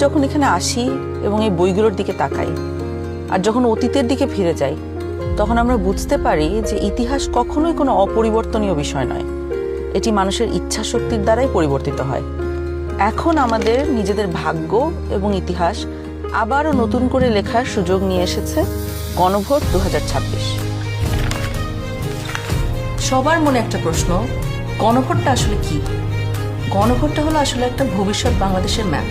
যখন এখানে আসি এবং এই বইগুলোর দিকে তাকাই আর যখন অতীতের দিকে ফিরে যাই, তখন আমরা বুঝতে পারি যে ইতিহাস কখনোই কোনো অপরিবর্তনীয় বিষয় নয়। এটি মানুষের ইচ্ছা শক্তির দ্বারাই পরিবর্তিত হয়। এখন আমাদের নিজেদের ভাগ্য এবং ইতিহাস আবারও নতুন করে লেখার সুযোগ নিয়ে এসেছে গণভোট 2026। সবার মনে একটা প্রশ্ন, গণভোটটা আসলে কি? গণভোটটা হলো আসলে একটা ভবিষ্যৎ বাংলাদেশের ম্যাপ।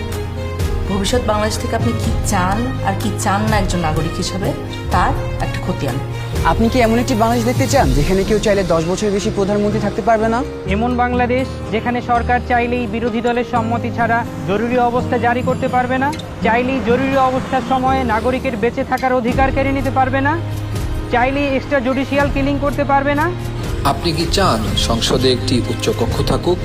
ভবিষ্যৎ বাংলাদেশ থেকে আপনি কি চান আর কি চান না একজন নাগরিক হিসেবে, তার একটা খতিয়ান। আপনি কি এমন একটি বাংলাদেশ দেখতে চান যেখানে কেউ চাইলে 10 বছরের বেশি প্রধানমন্ত্রী থাকতে পারবে না? এমন বাংলাদেশ যেখানে সরকার চাইলেই বিরোধী দলের সম্মতি ছাড়া জরুরি অবস্থা জারি করতে পারবে না, চাইলেই জরুরি অবস্থার সময়ে নাগরিকের বেঁচে থাকার অধিকার কেড়ে নিতে পারবে না, চাইলেই এক্সট্রা জুডিশিয়াল কিলিং করতে পারবে না? আপনি কি চান সংসদে একটি উচ্চকক্ষ থাকুক?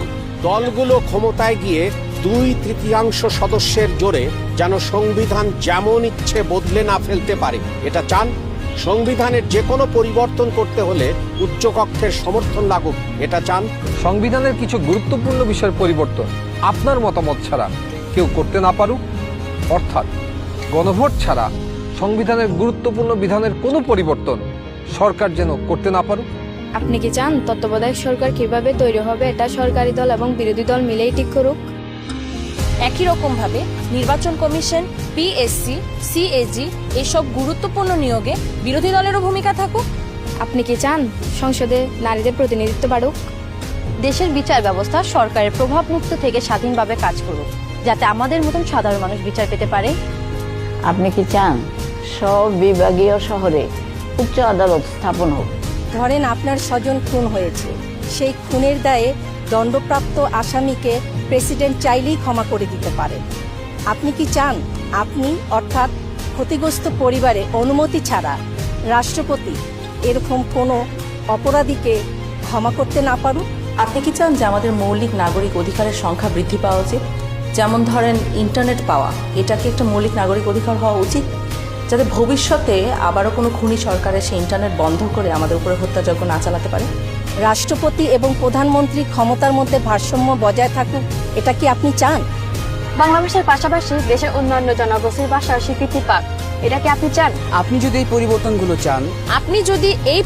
দলগুলো ক্ষমতায় গিয়ে 2/3 সদস্যের জোরে যেন সংবিধান যেমন ইচ্ছে বদলে না ফেলতে পারে, এটা চান? সংবিধানের যে কোনো পরিবর্তন করতে হলে উচ্চকক্ষের সমর্থন লাগুক, এটা চান? সংবিধানের কিছু গুরুত্বপূর্ণ বিষয়ের পরিবর্তন আপনার মতামত ছাড়া কেউ করতে না পারুক, অর্থাৎ গণভোট ছাড়া সংবিধানের গুরুত্বপূর্ণ বিধানের কোনো পরিবর্তন সরকার যেন করতে না পারুক। আপনি কি চান তত্ত্বাবধায়ক সরকার কিভাবে তৈরি হবে এটা সরকারি দল এবং বিরোধী দল মিলেই ঠিক করুক? একই রকমভাবে নির্বাচন কমিশন, পিএসসি, সিএজি এসব গুরুত্বপূর্ণ নিয়োগে বিরোধী দলেরও ভূমিকা থাকুক? আপনি কি চান সংসদে নারীদের প্রতিনিধিত্ব বাড়ুক? দেশের বিচার ব্যবস্থা সরকারের প্রভাব মুক্ত থেকে স্বাধীনভাবে কাজ করুক, যাতে আমাদের মতন সাধারণ মানুষ বিচার পেতে পারে? আপনি কি চান সব বিভাগীয় শহরে উচ্চ আদালত স্থাপন হোক? ধরেন আপনার স্বজন খুন হয়েছে, সেই খুনের দায়ে দণ্ডপ্রাপ্ত আসামিকে প্রেসিডেন্ট চাইলেই ক্ষমা করে দিতে পারেন। আপনি কি চান আপনি অর্থাৎ ক্ষতিগ্রস্ত পরিবারে অনুমতি ছাড়া রাষ্ট্রপতি এরকম কোনো অপরাধীকে ক্ষমা করতে না পারুক? আপনি কি চান যে আমাদের মৌলিক নাগরিক অধিকারের সংখ্যা বৃদ্ধি পাওয়া উচিত? যেমন ধরেন ইন্টারনেট পাওয়া, এটাকে একটা মৌলিক নাগরিক অধিকার হওয়া উচিত, যাতে ভবিষ্যতে আবারও কোনো খুনি সরকারের সেই ইন্টারনেট বন্ধ করে আমাদের উপরে হত্যাযজ্ঞ না চালাতে পারে। রাষ্ট্রপতি এবং প্রধানমন্ত্রী ক্ষমতার মধ্যে ভারসাম্য বজায় থাকুক, এটা কি আপনি চান? বাংলা ভাষার পাশাপাশি দেশের অন্যান্য জনগোষ্ঠীর ভাষার স্বীকৃতি পাক, এটা কি আপনি চান? আপনি যদি এই পরিবর্তনগুলো চান, আপনি যদি এই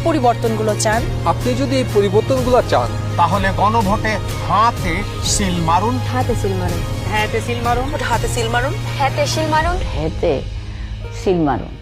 পরিবর্তনগুলো চান, তাহলে গণভোটে হাতে সিল মারুন। হাতে সিল মারুন। হাতে সিল মারুন। হাতে সিল মারুন। হেতে সিল মারুন।